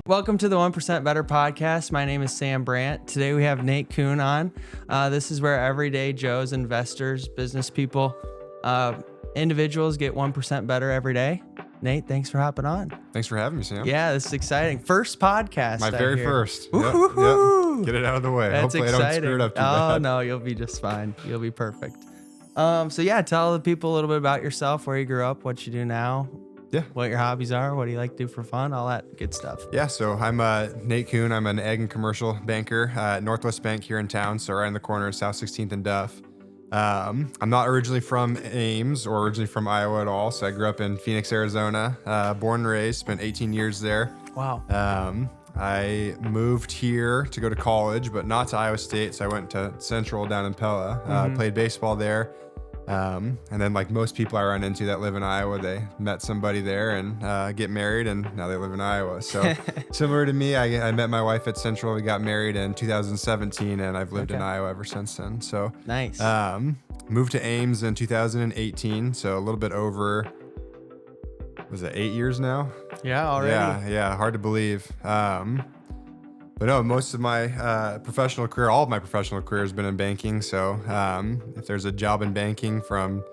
Welcome to the 1% Better podcast. My name is Sam Brant. Today we have Nate Kuhn on. This is where everyday Joes, investors, business people, individuals get 1% better every day. Nate, thanks for hopping on. Thanks for having me, Sam. Yeah, this is exciting. First podcast. My very first. Yep. Get it out of the way. That's Hopefully exciting. I don't screw it up too bad. Oh, no, you'll be just fine. You'll be perfect. So yeah, tell the people a little bit about yourself, where you grew up, what you do now. Yeah. What your hobbies are, what do you like to do for fun, all that good stuff. Yeah, so I'm Nate Kuhn. I'm an ag and commercial banker at Northwest Bank here in town, so right in the corner of South 16th and Duff. I'm not originally from Ames or originally from Iowa at all, so I grew up in Phoenix, Arizona, born and raised, spent 18 years there. Wow. I moved here to go to college, but not to Iowa State, so I went to Central down in Pella, played baseball there. And then like most people I run into that live in Iowa, they met somebody there and get married, and now they live in Iowa. So similar to me, I met my wife at Central. We got married in 2017, and I've lived in Iowa ever since then. So nice. Moved to Ames in 2018, so a little bit over, was it 8 years now? Yeah, already. Yeah, hard to believe. But no, most of my professional career, all of my professional career has been in banking. So if there's a job in banking from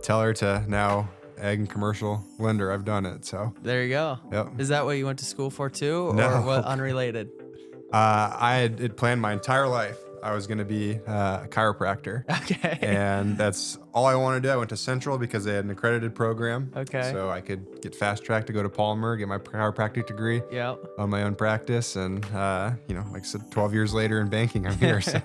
teller to now ag and commercial lender, I've done it. So there you go. Yep. Is that what you went to school for too, or No. what, unrelated? I had planned my entire life I was going to be a chiropractor. Okay. And that's all I wanted to do. I went to Central because they had an accredited program. Okay. So I could get fast track to go to Palmer, get my chiropractic degree. Yep. On my own practice. And, like I said, 12 years later in banking, I'm here. So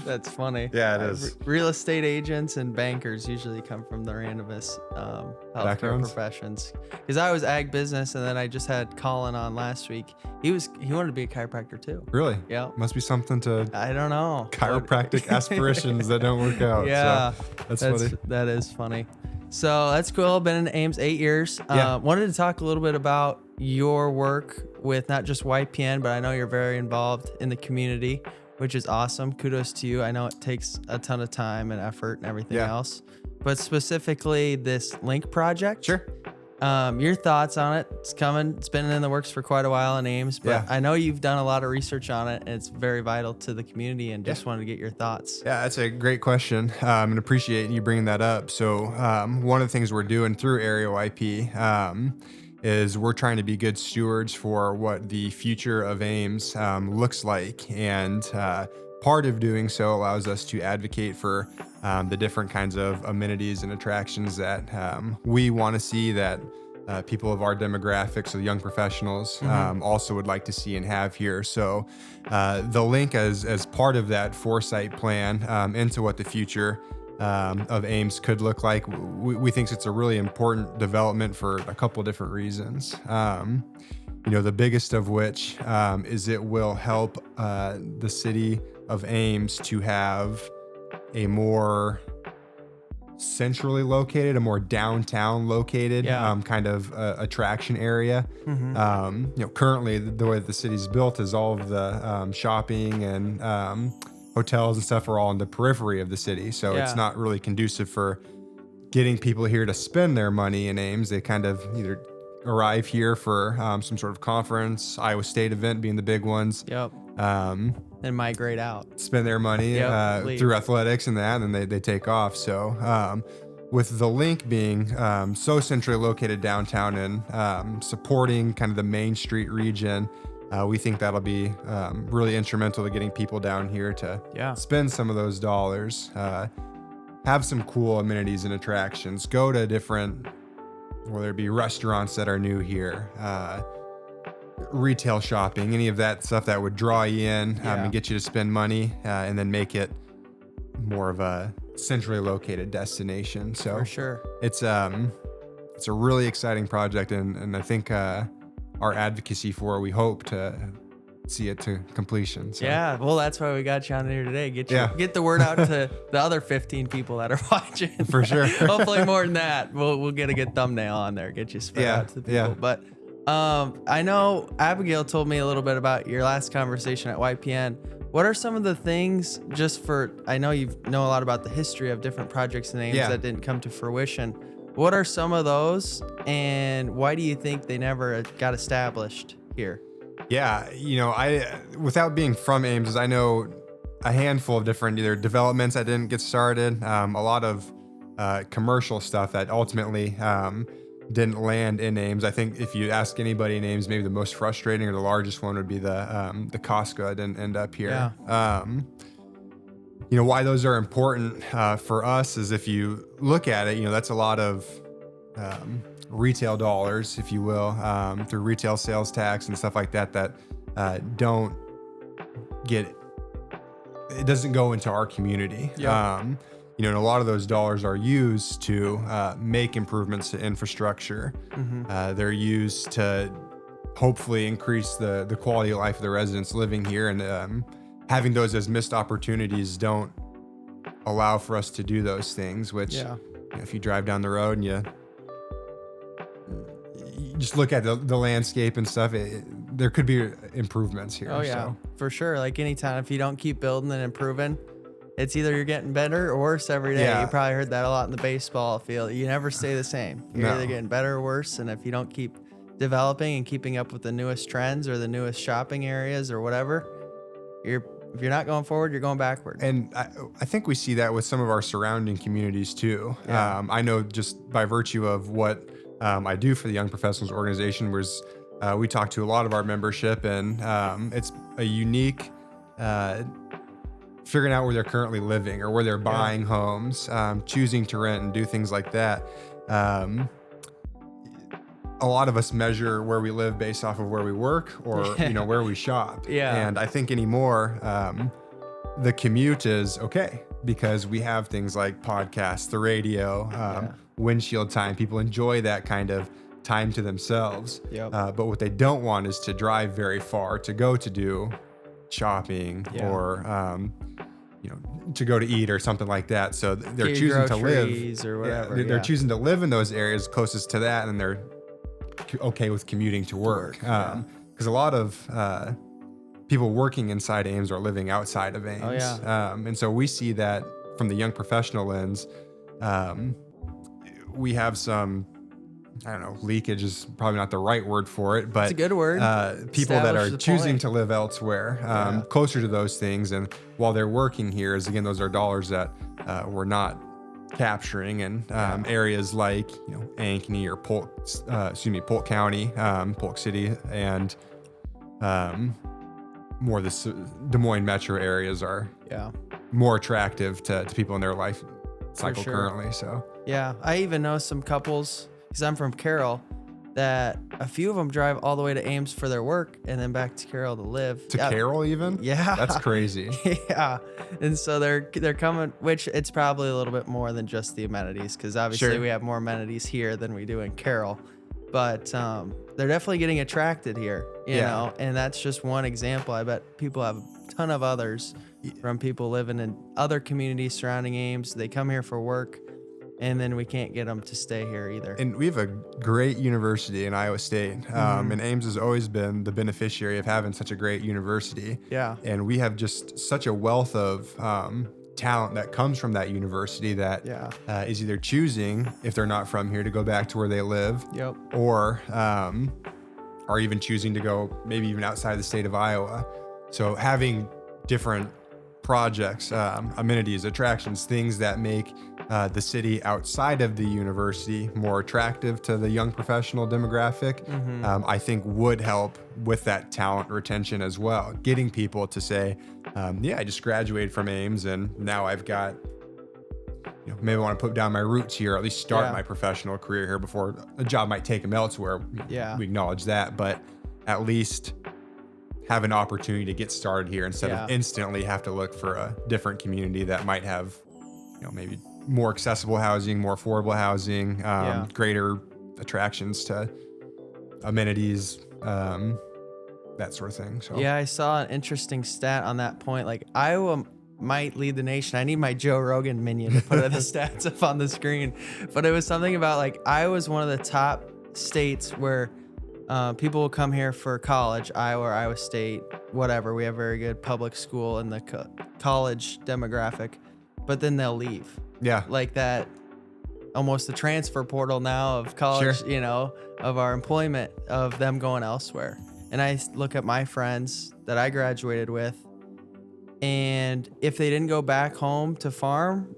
That's funny. Yeah, it is. Real estate agents and bankers usually come from the randomest healthcare Backgrounds? professions. Because I was ag business, and then I just had Colin on last week. He wanted to be a chiropractor too. Really? Yeah. Must be something to I don't know. chiropractic aspirations that don't work out. Yeah. So funny. That is funny. So that's cool. Been in Ames 8 years. Yeah. Wanted to talk a little bit about your work with not just YPN, but I know you're very involved in the community, which is awesome. Kudos to you. I know it takes a ton of time and effort and everything else, but specifically this Link project. Sure. Your thoughts on it? It's coming. It's been in the works for quite a while in Ames, but I know you've done a lot of research on it, and it's very vital to the community, and just wanted to get your thoughts. Yeah, that's a great question, and appreciate you bringing that up. So one of the things we're doing through Area YP is we're trying to be good stewards for what the future of Ames looks like, and part of doing so allows us to advocate for the different kinds of amenities and attractions that we want to see, that people of our demographics, so young professionals, also would like to see and have here. So the Link as part of that foresight plan into what the future of Ames could look like, we think it's a really important development for a couple of different reasons. The biggest of which is it will help the city of Ames to have a more centrally located, a more downtown located kind of attraction area. Currently the way that the city's built is all of the shopping and hotels and stuff are all in the periphery of the city. So it's not really conducive for getting people here to spend their money in Ames. They kind of either arrive here for some sort of conference, Iowa State event being the big ones. Yep. And migrate out. Spend their money through athletics and that, and then they take off. So with the Link being so centrally located downtown and supporting kind of the Main Street region, we think that'll be really instrumental to getting people down here to spend some of those dollars, have some cool amenities and attractions, go to different, whether it be restaurants that are new here, retail shopping, any of that stuff that would draw you in and get you to spend money, and then make it more of a centrally located destination. So for sure, it's a really exciting project, and I think our advocacy for it, we hope to see it to completion. So. Yeah, well, that's why we got you on here today. Get the word out to the other 15 people that are watching. For sure. Hopefully more than that. We'll get a good thumbnail on there. Get you spread out to the people. Yeah. But I know Abigail told me a little bit about your last conversation at YPN. What are some of the things, I know you know a lot about the history of different projects and names that didn't come to fruition. What are some of those, and why do you think they never got established here? Yeah, I without being from Ames, I know a handful of different either developments that didn't get started, a lot of commercial stuff that ultimately didn't land in Ames. I think if you ask anybody in Ames, maybe the most frustrating or the largest one would be the Costco that didn't end up here. Yeah. Why those are important for us is if you look at it, that's a lot of retail dollars, if you will, through retail sales tax and stuff like that, don't get, it doesn't go into our community. Yeah. And a lot of those dollars are used to make improvements to infrastructure. They're used to hopefully increase the quality of life of the residents living here, and having those as missed opportunities don't allow for us to do those things, which if you drive down the road and you just look at the landscape and stuff, there could be improvements here. Oh yeah, for sure. Like anytime, if you don't keep building and improving, it's either you're getting better or worse every day. Yeah. You probably heard that a lot in the baseball field. You never stay the same. You're either getting better or worse. And if you don't keep developing and keeping up with the newest trends or the newest shopping areas or whatever, if you're not going forward, you're going backward. And I think we see that with some of our surrounding communities too. Yeah. I know just by virtue of what I do for the Young Professionals Organization, was we talk to a lot of our membership, and it's a unique figuring out where they're currently living or where they're buying homes, choosing to rent and do things like that. A lot of us measure where we live based off of where we work or where we shop. And I think anymore, the commute is okay because we have things like podcasts, the radio, windshield time. People enjoy that kind of time to themselves. But what they don't want is to drive very far to go to do shopping or to go to eat or something like that. So they're choosing to live or whatever. they're choosing to live in those areas closest to that, and they're okay with commuting to work. Because a lot of people working inside Ames are living outside of Ames. And so we see that from the young professional lens. We have some, I don't know, leakage is probably not the right word for it, but it's a good word. People that are choosing to live elsewhere, closer to those things. And while they're working here, again, those are dollars that we're not capturing in areas like Ankeny or Polk County, Polk City, and more the Des Moines metro areas are more attractive to people in their life cycle currently. So I even know some couples, because I'm from Carroll, that a few of them drive all the way to Ames for their work and then back to Carroll to live. Carroll even? Yeah. That's crazy. And so they're coming, which it's probably a little bit more than just the amenities, because obviously we have more amenities here than we do in Carroll. But they're definitely getting attracted here, you know, and that's just one example. I bet people have a ton of others from people living in other communities surrounding Ames. They come here for work, and then we can't get them to stay here either. And we have a great university in Iowa State. And Ames has always been the beneficiary of having such a great university. And we have just such a wealth of talent that comes from that university that is either choosing, if they're not from here, to go back to where they live, or are even choosing to go maybe even outside the state of Iowa. So having different projects, amenities, attractions, things that make the city outside of the university more attractive to the young professional demographic, I think would help with that talent retention as well. Getting people to say, I just graduated from Ames and now I've got, maybe I want to put down my roots here, or at least start my professional career here before a job might take them elsewhere. We acknowledge that, but at least have an opportunity to get started here instead of instantly have to look for a different community that might have, maybe more accessible housing, more affordable housing, greater attractions to amenities, that sort of thing. So I saw an interesting stat on that point. Like Iowa might lead the nation. I need my Joe Rogan minion to put the stats up on the screen, but it was something about like Iowa's one of the top states where people will come here for college, Iowa or Iowa State, whatever. We have very good public school in the college demographic, but then they'll leave. Like that, almost the transfer portal now of college, of our employment, of them going elsewhere. And I look at my friends that I graduated with, and if they didn't go back home to farm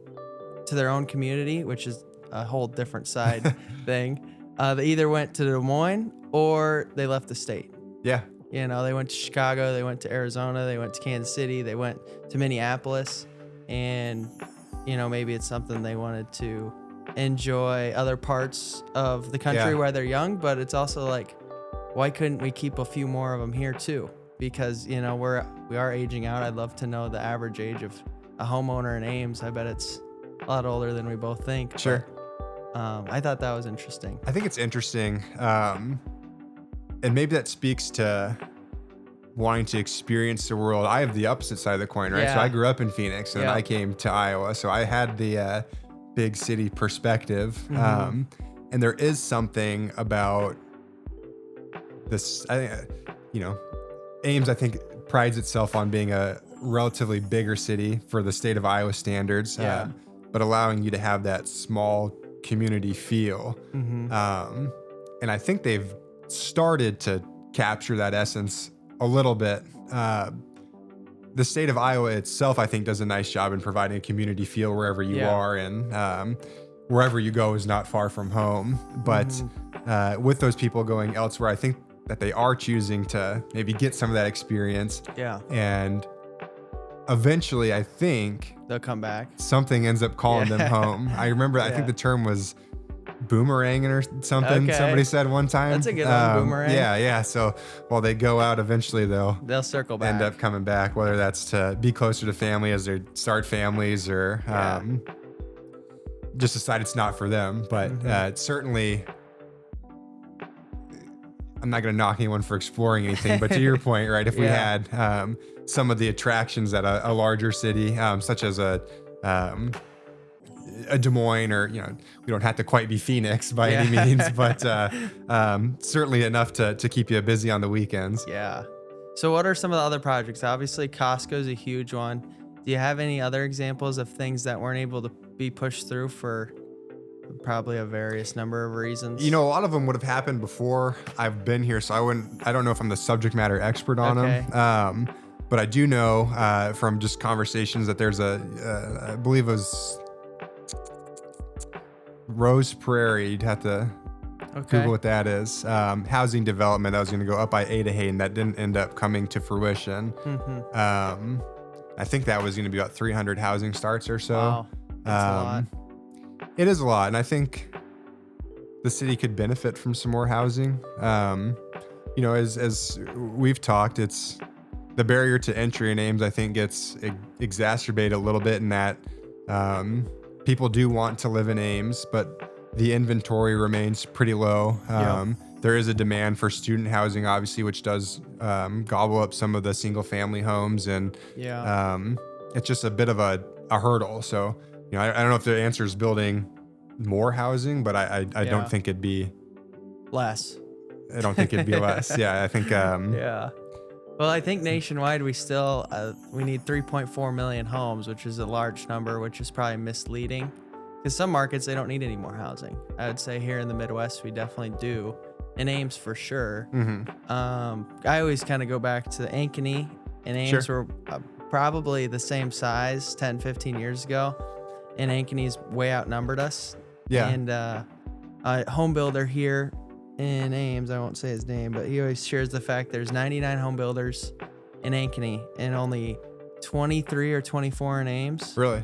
to their own community, which is a whole different side thing, they either went to Des Moines or they left the state. Yeah. You know, they went to Chicago, they went to Arizona, they went to Kansas City, they went to Minneapolis, and, you know, maybe it's something they wanted to enjoy other parts of the country where they're young, but it's also like, why couldn't we keep a few more of them here too? Because, you know, we are aging out. I'd love to know the average age of a homeowner in Ames. I bet it's a lot older than we both think. Sure. But, I thought that was interesting. I think it's interesting. And maybe that speaks to wanting to experience the world. I have the opposite side of the coin, right? Yeah. So I grew up in Phoenix and then I came to Iowa. So I had the big city perspective. And there is something about this, I think, you know, Ames, I think, prides itself on being a relatively bigger city for the state of Iowa standards, but allowing you to have that small community feel. And I think they've started to capture that essence a little bit. The state of Iowa itself, I think, does a nice job in providing a community feel wherever you are, and wherever you go is not far from home. But with those people going elsewhere, I think that they are choosing to maybe get some of that experience. Yeah. And eventually, I think they'll come back. Something ends up calling them home. I remember, I think the term was boomeranging or something. Okay. Somebody said one time. That's a good one, boomerang. Yeah. So while they go out, eventually they'll circle back. end up coming back, whether that's to be closer to family as they start families or just decide it's not for them. But it's certainly, I'm not going to knock anyone for exploring anything, but to your point, right? If we had some of the attractions at a larger city, such as a Des Moines, or, you know, we don't have to quite be Phoenix by any means, but certainly enough to keep you busy on the weekends. Yeah. So what are some of the other projects? Obviously, Costco's a huge one. Do you have any other examples of things that weren't able to be pushed through for probably a various number of reasons? You know, a lot of them would have happened before I've been here, so I don't know if I'm the subject matter expert on them. But I do know from just conversations that there's I believe it was Rose Prairie. You'd have to Google what that is. Housing development that was going to go up by Ada Hayden that didn't end up coming to fruition. I think that was going to be about 300 housing starts or so. Wow, that's a lot. It is a lot, and I think the city could benefit from some more housing. You know, as we've talked, it's the barrier to entry in Ames, I think, gets exacerbated a little bit in that people do want to live in Ames, but the inventory remains pretty low. There is a demand for student housing, obviously, which does gobble up some of the single family homes, and it's just a bit of a hurdle. So, you know, I don't know if the answer is building more housing, but I don't think it'd be less. I don't think it'd be less. Yeah, I think. Well, I think nationwide we still we need 3.4 million homes, which is a large number, which is probably misleading. Because some markets, they don't need any more housing. I would say here in the Midwest, we definitely do. In Ames, for sure. I always kind of go back to Ankeny and Ames were probably the same size 10, 15 years ago. And Ankeny's way outnumbered us. Yeah. And a home builder here in Ames, I won't say his name, but he always shares the fact there's 99 home builders in Ankeny and only 23 or 24 in Ames. Really?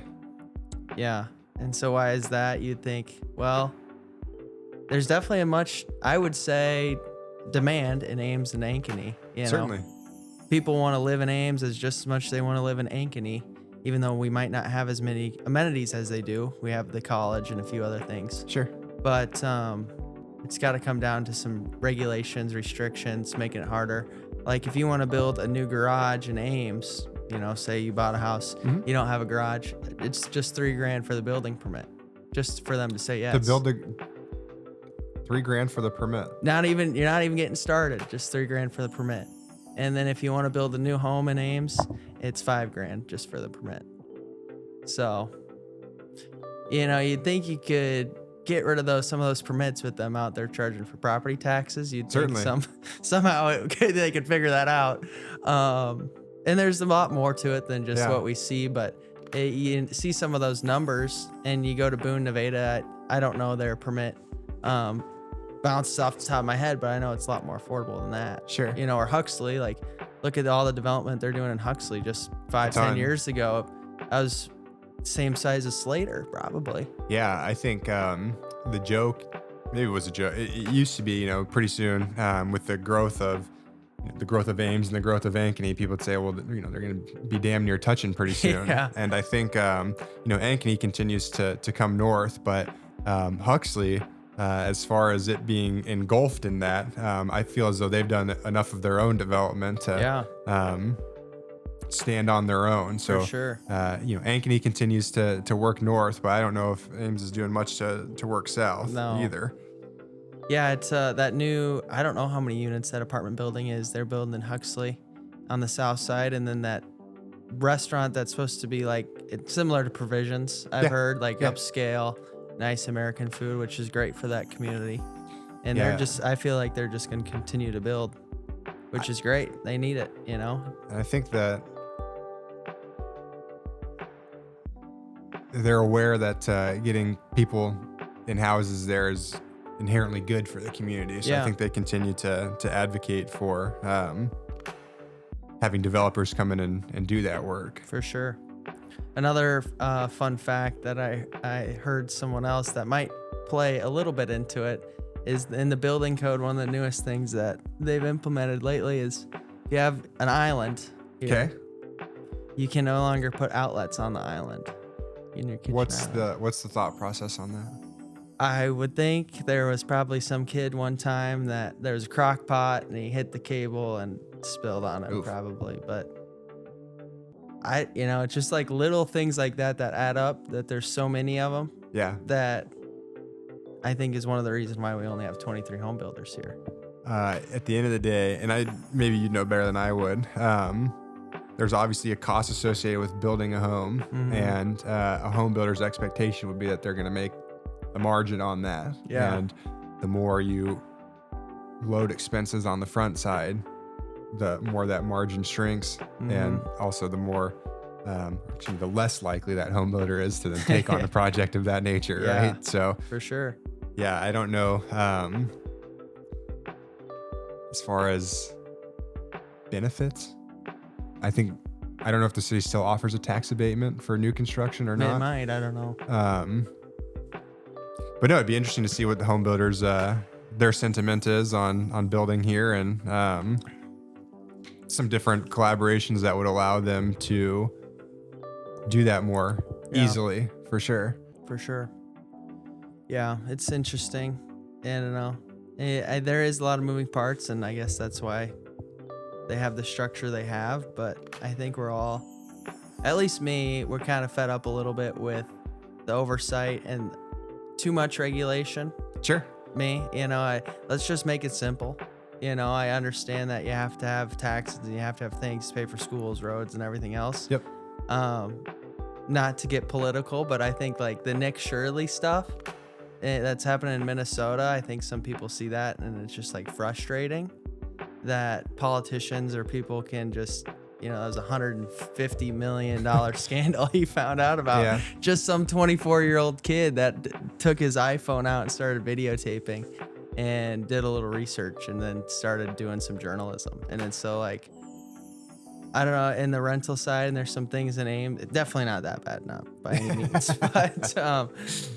Yeah. And so why is that? You'd think, well, there's definitely a much, I would say, demand in Ames and Ankeny. You Certainly. know? People want to live in Ames as just as much as they want to live in Ankeny, even though we might not have as many amenities as they do. We have the college and a few other things. Sure. But it's got to come down to some regulations, restrictions, making it harder. Like if you want to build a new garage in Ames, you know, say you bought a house, you don't have a garage, it's just $3,000 for the building permit, just for them to say yes. To build $3,000 for the permit. You're not even getting started, just $3,000 for the permit. And then if you want to build a new home in Ames, it's $5,000 just for the permit. So, you know, you'd think you could get rid of some of those permits with them out there charging for property taxes. You'd think Certainly. somehow they could figure that out. And there's a lot more to it than just Yeah. what we see, but you see some of those numbers, and you go to Boone, Nevada. I don't know their permit bounces off the top of my head, but I know it's a lot more affordable than that. Sure. Or Huxley, like look at all the development they're doing in Huxley just 5-10 years ago. I was same size as Slater, probably. Yeah, I think the joke, maybe it was a joke. It used to be, pretty soon with the growth of Ames and the growth of Ankeny, people would say, well, they're going to be damn near touching pretty soon. Yeah. And I think, Ankeny continues to come north, but Huxley, as far as it being engulfed in that, I feel as though they've done enough of their own development to stand on their own. So, for sure. Ankeny continues to work north, but I don't know if Ames is doing much to work south either. Yeah, it's that new, I don't know how many units that apartment building is. They're building in Huxley on the south side, and then that restaurant that's supposed to be like, it's similar to Provisions, I've heard, like upscale, nice American food, which is great for that community. And I feel like they're just going to continue to build, which is great. They need it, And I think that they're aware that getting people in houses there is inherently good for the community. So I think they continue to advocate for having developers come in and do that work. For sure. Another fun fact that I heard someone else that might play a little bit into it is in the building code. One of the newest things that they've implemented lately is if you have an island here, you can no longer put outlets on the island in your kitchen. What's the thought process on that? I would think there was probably some kid one time that there was a crock pot and he hit the cable and spilled on it. Probably, but it's just like little things like that add up, that there's so many of them. Yeah. That I think is one of the reasons why we only have 23 home builders here. At the end of the day, and maybe you'd know better than I would, there's obviously a cost associated with building a home, and a home builder's expectation would be that they're going to make a margin on that. Yeah. And the more you load expenses on the front side, the more that margin shrinks, and also the more, the less likely that home builder is to then take on a project of that nature, right? So for sure. Yeah, I don't know. As far as benefits, I don't know if the city still offers a tax abatement for new construction or not. It might, I don't know. But no, it'd be interesting to see what the home builders, their sentiment is on building here, and some different collaborations that would allow them to do that more easily, for sure. For sure. Yeah, it's interesting. And I don't know. There is a lot of moving parts, and I guess that's why they have the structure they have. But I think we're all, at least me, we're kind of fed up a little bit with the oversight and too much regulation. Sure. Let's just make it simple. I understand that you have to have taxes and you have to have things to pay for schools, roads, and everything else. Yep. Not to get political, but I think like the Nick Shirley stuff that's happening in Minnesota, I think some people see that and it's just like frustrating that politicians or people can just, it was $150 million scandal he found out about. Just some 24-year-old kid that took his iPhone out and started videotaping and did a little research and then started doing some journalism. And then so like, I don't know, in the rental side, and there's some things in Ames, definitely not that bad, not by any means, but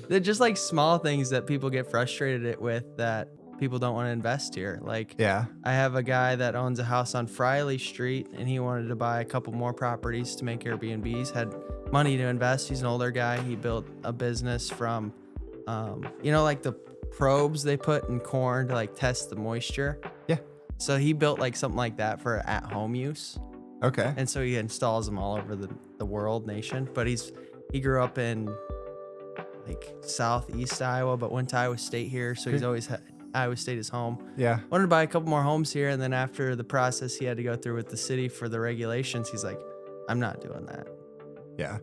they're just like small things that people get frustrated with that people don't want to invest here. Like, I have a guy that owns a house on Friley Street, and he wanted to buy a couple more properties to make Airbnbs, had money to invest. He's an older guy. He built a business from, like the probes they put in corn to like test the moisture. Yeah. So he built like something like that for at-home use. Okay. And so he installs them all over the world, nation. But he grew up in like southeast Iowa, but went to Iowa State here. So he's always had Iowa State is home. Yeah. Wanted to buy a couple more homes here. And then after the process he had to go through with the city for the regulations, he's like, I'm not doing that. Yeah.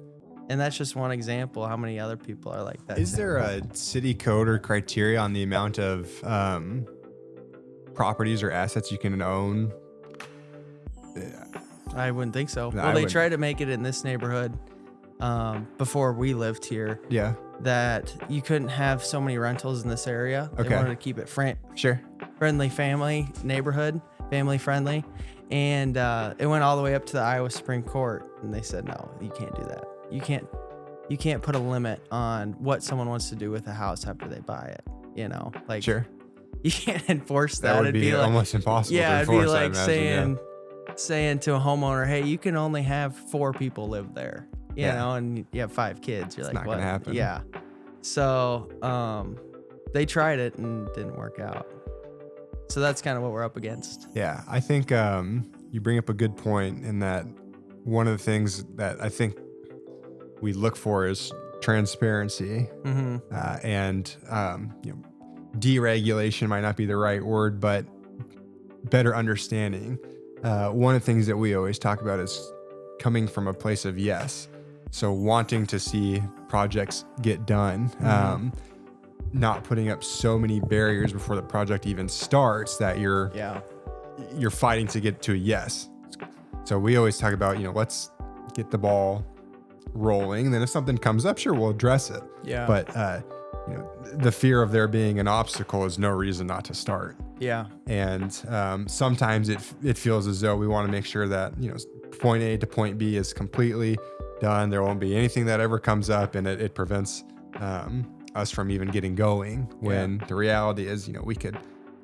And that's just one example. How many other people are like that? Is there a city code or criteria on the amount of properties or assets you can own? I wouldn't think so. No, Well, I they wouldn't. tried to make it in this neighborhood before we lived here Yeah. that you couldn't have so many rentals in this area. They Okay. wanted to keep it Sure. friendly family neighborhood, family friendly. And it went all the way up to the Iowa Supreme Court. And they said, no, you can't do that. You can't put a limit on what someone wants to do with a house after they buy it. You know, like Sure. you can't enforce that. That would It'd be like, almost impossible yeah, to it'd enforce, be I like imagine, saying to a homeowner, hey, you can only have 4 people live there, you Yeah. know, and you have 5 kids. You're It's like, not what? gonna happen. Yeah. So they tried it and didn't work out. So that's kind of what we're up against. Yeah, I think you bring up a good point in that one of the things that I think we look for is transparency, Mm-hmm. and deregulation might not be the right word, but better understanding. One of the things that we always talk about is coming from a place of yes. So wanting to see projects get done, not putting up so many barriers before the project even starts that you're fighting to get to a yes. So we always talk about, let's get the ball rolling. Then if something comes up, sure, we'll address it. Yeah. But the fear of there being an obstacle is no reason not to start. Yeah. And sometimes it feels as though we want to make sure that point A to point B is completely done. There won't be anything that ever comes up, and it prevents us from even getting going. When the reality is, we could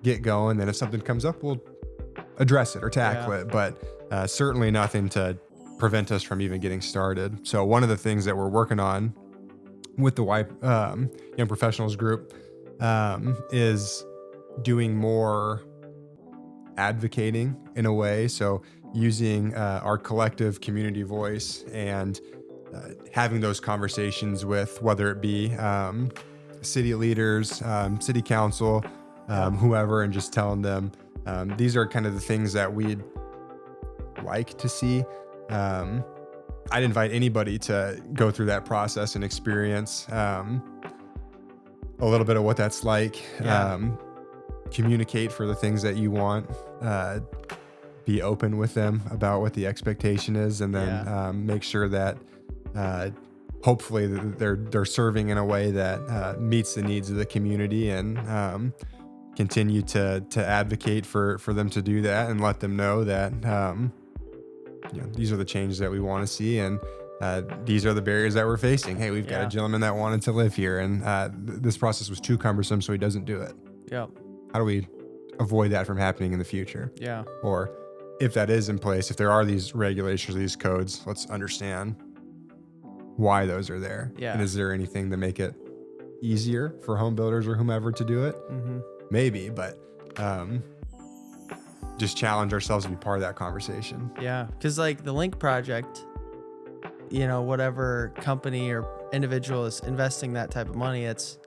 get going. Then if something comes up, we'll address it or tackle it. But certainly nothing to prevent us from even getting started. So one of the things that we're working on with the Young Professionals group is doing more advocating in a way. So using our collective community voice and having those conversations with whether it be city leaders, city council, whoever, and just telling them these are kind of the things that we'd like to see. I'd invite anybody to go through that process and experience a little bit of what that's like. Communicate for the things that you want. Be open with them about what the expectation is, and then make sure that hopefully they're serving in a way that meets the needs of the community, and continue to advocate for them to do that, and let them know that these are the changes that we want to see, and these are the barriers that we're facing. Hey, we've got a gentleman that wanted to live here, and this process was too cumbersome, so he doesn't do it. Yep. How do we avoid that from happening in the future? Yeah. Or if that is in place, if there are these regulations, these codes, let's understand why those are there. Yeah. And is there anything to make it easier for home builders or whomever to do it? Mm-hmm. Maybe, but just challenge ourselves to be part of that conversation. Yeah. Because like the Link project, whatever company or individual is investing that type of money, it's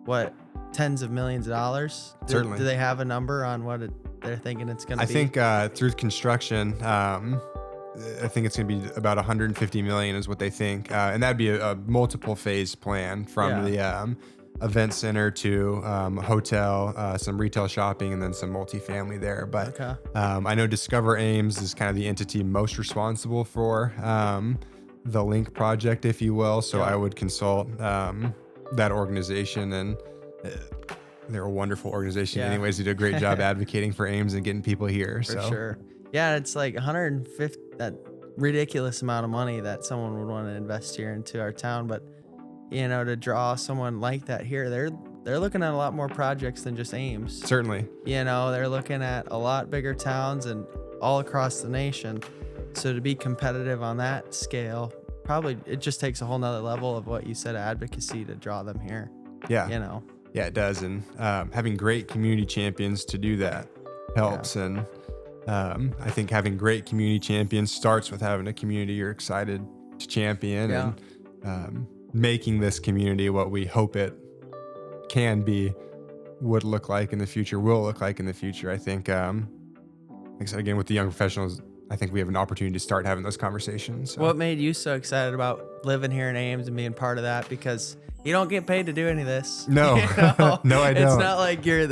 what, tens of millions of dollars? Certainly. Do they have a number on what they're thinking it's going to be? I think through construction, I think it's going to be about 150 million is what they think. And that'd be a multiple phase plan from the event center to hotel, some retail shopping, and then some multifamily there. But I know Discover Ames is kind of the entity most responsible for the Link project, if you will. So I would consult that organization, and they're a wonderful organization anyways. They do a great job advocating for Ames and getting people here. For sure. Yeah, it's like 150, that ridiculous amount of money that someone would want to invest here into our town. But, to draw someone like that here, they're looking at a lot more projects than just Ames. Certainly. They're looking at a lot bigger towns and all across the nation. So to be competitive on that scale, probably it just takes a whole nother level of what you said, advocacy, to draw them here. Yeah. Yeah, it does. And having great community champions to do that helps. And I think having great community champions starts with having a community you're excited to champion, and making this community what we hope it can be, would look like in the future, will look like in the future. I think, like I said, again, with the Young Professionals I think we have an opportunity to start having those conversations. So. What made you so excited about living here in Ames and being part of that? Because you don't get paid to do any of this. No, no, I don't. It's not like you're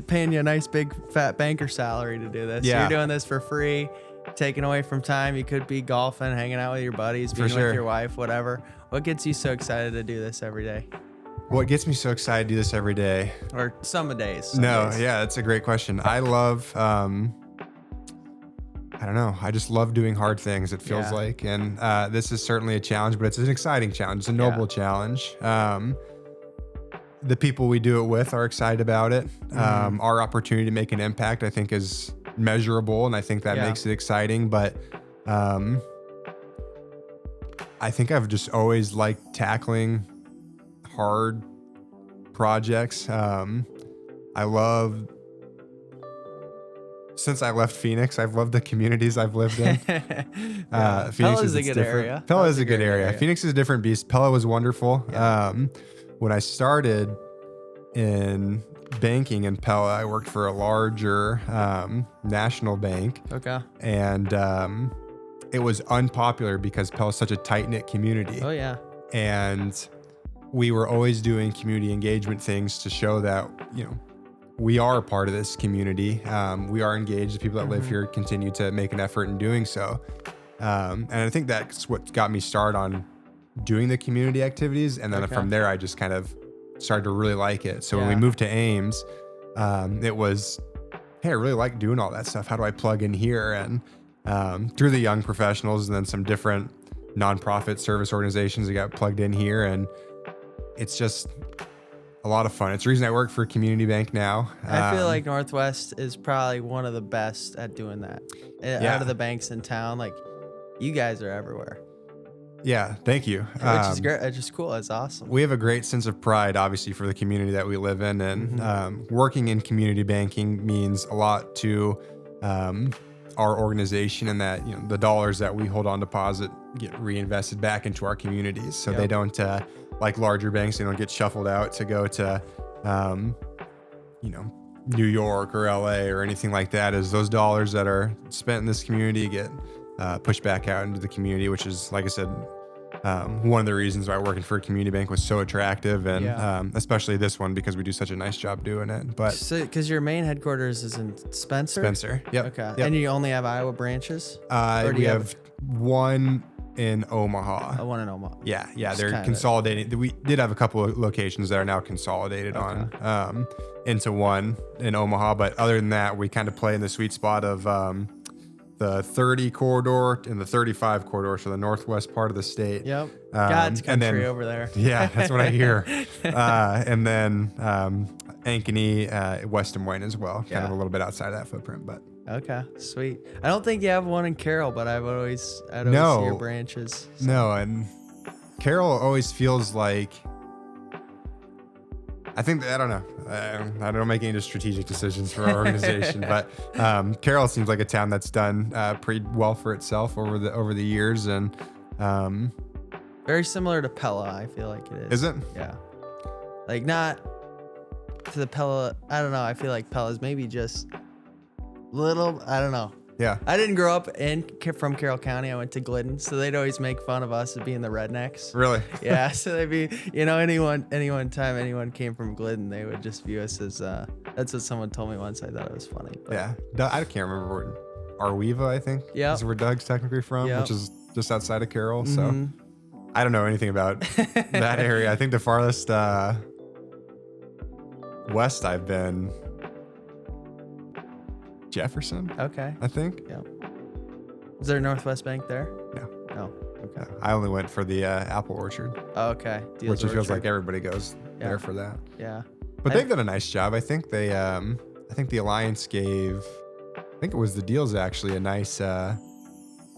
paying you a nice big fat banker salary to do this. Yeah. You're doing this for free, taken away from time. You could be golfing, hanging out with your buddies, being sure. with your wife, whatever. What gets you so excited to do this every day? What gets me so excited to do this every day? Or some days. Yeah, that's a great question. I love, I don't know. I just love doing hard things, it feels like. And this is certainly a challenge, but it's an exciting challenge. It's a noble challenge. The people we do it with are excited about it. Our opportunity to make an impact, I think, is measurable, and I think that makes it exciting. But I think I've just always liked tackling hard projects. Since I left Phoenix, I've loved the communities I've lived in. Phoenix Pella's a good area. Pella is a good area. Phoenix is a different beast. Pella was wonderful. Yeah. When I started in banking in Pella, I worked for a larger national bank. Okay. And it was unpopular because Pella is such a tight-knit community. Oh, yeah. And we were always doing community engagement things to show that, we are a part of this community. We are engaged. The people that live here continue to make an effort in doing so. And I think that's what got me started on doing the community activities. And then from there, I just kind of started to really like it. So when we moved to Ames, it was, hey, I really like doing all that stuff. How do I plug in here? And through the young professionals and then some different nonprofit service organizations that got plugged in here. And it's just a lot of fun. It's the reason I work for a community bank now. I feel like Northwest is probably one of the best at doing that. Out of the banks in town, like you guys are everywhere. Yeah, thank you. Which is great. It's just cool. It's awesome. We have a great sense of pride, obviously, for the community that we live in, and working in community banking means a lot to our organization, and that the dollars that we hold on deposit get reinvested back into our communities, so they don't. Like larger banks, they don't get shuffled out to go to, New York or LA or anything like that. Is those dollars that are spent in this community get pushed back out into the community, which is, like I said, one of the reasons why working for a community bank was so attractive, and especially this one because we do such a nice job doing it. But because your main headquarters is in Spencer. Spencer, yep. Okay, yep. And you only have Iowa branches. We have one in Omaha. One in Omaha. Yeah, they're consolidating. We did have a couple of locations that are now consolidated on into one in Omaha, but other than that, we kind of play in the sweet spot of the 30 corridor and the 35 corridor, so the northwest part of the state. Yep. God's country then, over there. Yeah, that's what I hear. And then Ankeny, West Des Moines as well, kind of a little bit outside of that footprint, but. Okay, sweet. I don't think you have one in Carroll, but I'd always see your branches. So. No, and Carroll always feels like, I don't know. I don't make any strategic decisions for our organization, but Carroll seems like a town that's done pretty well for itself over the years, and very similar to Pella. I feel like it is. Is it? Yeah. Like not to the Pella. I don't know. I feel like Pella's maybe just little. I don't know. Yeah. I didn't grow up from Carroll County. I went to Glidden, so they'd always make fun of us as being the rednecks. Really? Yeah. So they'd be, time anyone came from Glidden, they would just view us as. That's what someone told me once. I thought it was funny. But. Yeah. I can't remember where Arweva, I think. Yeah. Is where Doug's technically from, which is just outside of Carroll. So I don't know anything about that area. I think the farthest west I've been. Jefferson. Okay. I think. Yeah. Is there a Northwest Bank there? No. No. Okay. No, I only went for the apple orchard. Oh, okay. Which it feels like everybody goes there for that. Yeah. But they've done a nice job. I think they. I think the Alliance gave. I think it was the Deals actually a nice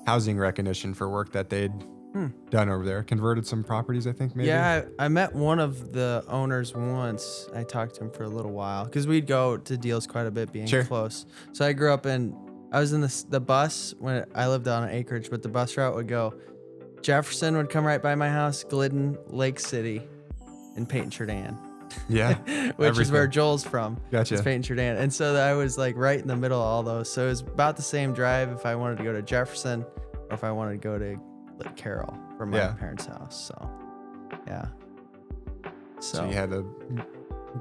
housing recognition for work that they'd done over there. Converted some properties, I think, maybe. Yeah, I met one of the owners once. I talked to him for a little while because we'd go to Deals quite a bit, being close. So I grew up I was in the bus when I lived on an acreage, but the bus route would go Jefferson would come right by my house, Glidden, Lake City, and Peyton Cherdan. Yeah. which is where Everything. Joel's from. Gotcha. It's Peyton Jordan. And so I was like right in the middle of all those. So it was about the same drive if I wanted to go to Jefferson or if I wanted to go to like Carroll from my parents' house. So yeah. So you had a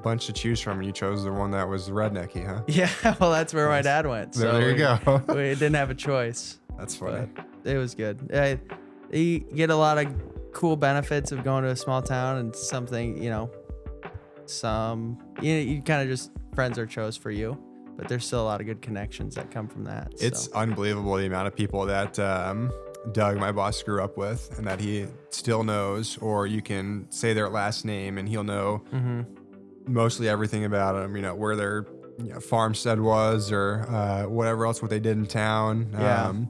bunch to choose from, and you chose the one that was rednecky, huh? Yeah, well, that's where my dad went. So there you go. we didn't have a choice. That's funny. But it was good. You get a lot of cool benefits of going to a small town and something, you kind of just friends are chose for you, but there's still a lot of good connections that come from that. It's unbelievable the amount of people that Doug, my boss, grew up with and that he still knows, or you can say their last name and he'll know mostly everything about them, where their farmstead was or whatever else, what they did in town,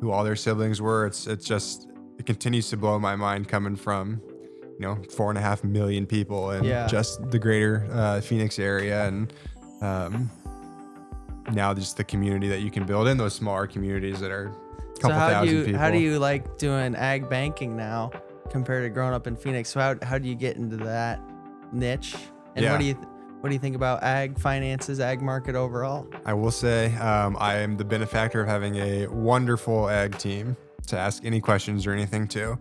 who all their siblings were. It continues to blow my mind coming from 4.5 million people in just the greater Phoenix area, and now just the community that you can build in those smaller communities that are a couple thousand people. How do you like doing ag banking now compared to growing up in Phoenix? So how do you get into that niche? And what do you think about ag finances, ag market overall? I will say I am the benefactor of having a wonderful ag team to ask any questions or anything to.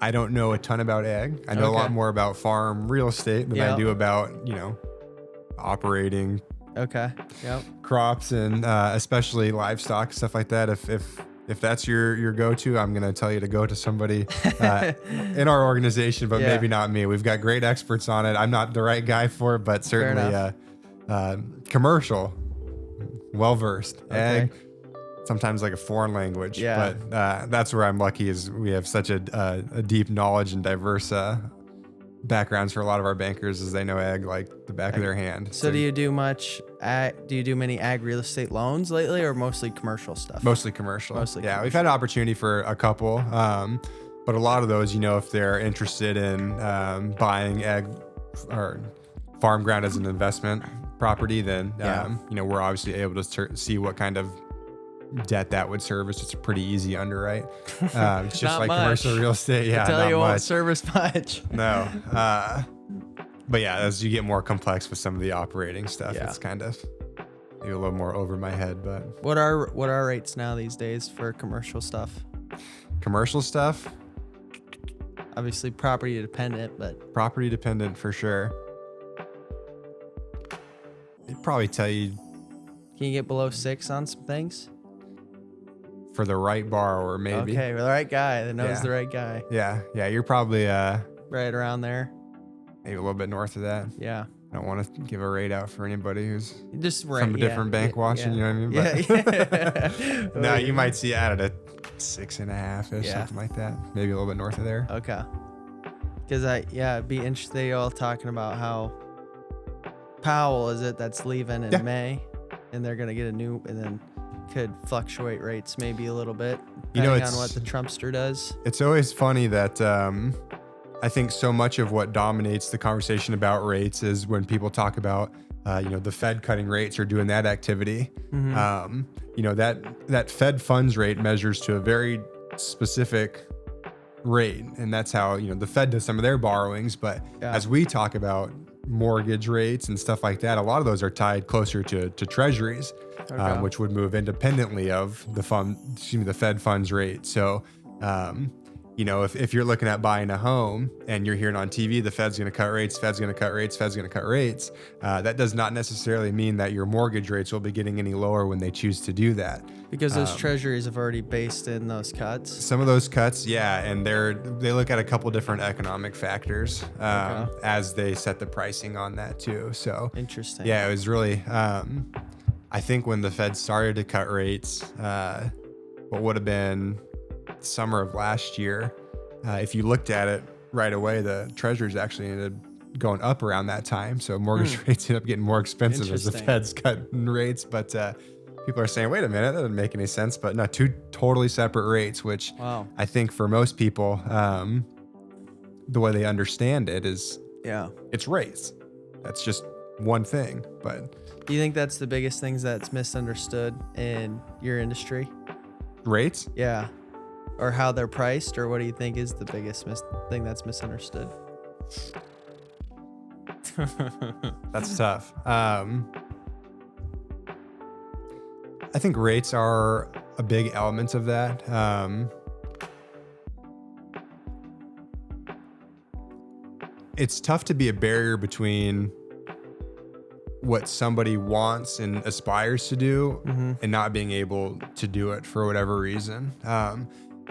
I don't know a ton about ag. I know a lot more about farm real estate than I do about, operating crops and especially livestock, stuff like that. If that's your go-to, I'm going to tell you to go to somebody in our organization, but maybe not me. We've got great experts on it. I'm not the right guy for it, but certainly commercial, well-versed. Ag, sometimes like a foreign language, but that's where I'm lucky is we have such a deep knowledge and diverse backgrounds for a lot of our bankers, as they know ag like the back of their hand. So do you do many ag real estate loans lately, or mostly commercial stuff? Mostly commercial. We've had an opportunity for a couple, but a lot of those, if they're interested in buying ag or farm ground as an investment property, then we're obviously able to see what kind of debt that would service. It's a pretty easy underwrite. It's just like much. Commercial real estate. Yeah, I tell not you, much. won't service much. No. But as you get more complex with some of the operating stuff, it's kind of maybe a little more over my head. But what are rates now these days for commercial stuff? Commercial stuff? Obviously property dependent, but property dependent for sure. They'd probably tell you. Can you get below 6 on some things? For the right borrower, maybe. Okay, for the right guy that knows the right guy. Yeah, you're probably right around there. Maybe a little bit north of that. Yeah. I don't want to give a rate out for anybody who's just from a different bank watching, you know what I mean? But no, you might see it at a 6.5-ish, something like that. Maybe a little bit north of there. Okay. Because it'd be interesting all talking about how Powell that's leaving in May, and they're gonna get a new, and then could fluctuate rates maybe a little bit depending on what the Trumpster does. It's always funny that I think so much of what dominates the conversation about rates is when people talk about the Fed cutting rates or doing that activity. That Fed funds rate measures to a very specific rate, and that's how the Fed does some of their borrowings. But as we talk about mortgage rates and stuff like that, a lot of those are tied closer to treasuries, which would move independently of the Fed funds rate. So if you're looking at buying a home and you're hearing on TV the Fed's going to cut rates, that does not necessarily mean that your mortgage rates will be getting any lower when they choose to do that, because those treasuries have already based in those cuts. Some of those cuts, and they look at a couple different economic factors as they set the pricing on that too. So interesting. Yeah, it was really I think when the Fed started to cut rates, what would have been summer of last year, if you looked at it right away, the treasuries actually ended up going up around that time. So mortgage rates ended up getting more expensive as the Fed's cutting rates. But people are saying, wait a minute, that doesn't make any sense. But no, two totally separate rates, which I think for most people, the way they understand it is it's rates. That's just one thing. But do you think that's the biggest things that's misunderstood in your industry? Rates? Yeah. Or how they're priced, or what do you think is the biggest thing that's misunderstood? That's tough. I think rates are a big element of that. It's tough to be a barrier between what somebody wants and aspires to do and not being able to do it for whatever reason.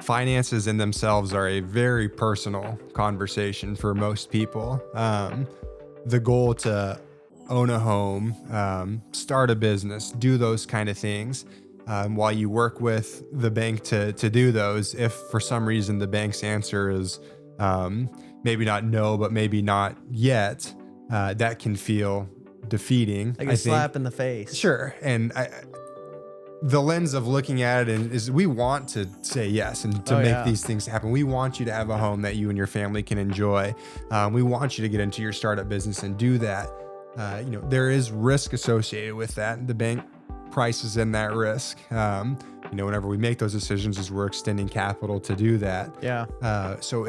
Finances in themselves are a very personal conversation for most people. The goal to own a home, start a business, do those kind of things, while you work with the bank to do those, if for some reason the bank's answer is maybe not no, but maybe not yet, that can feel defeating. Like a slap in the face. Sure. And the lens of looking at it is we want to say yes and to make these things happen. We want you to have a home that you and your family can enjoy. We want you to get into your startup business and do that. There is risk associated with that. The bank prices in that risk. Whenever we make those decisions, is we're extending capital to do that. Yeah. So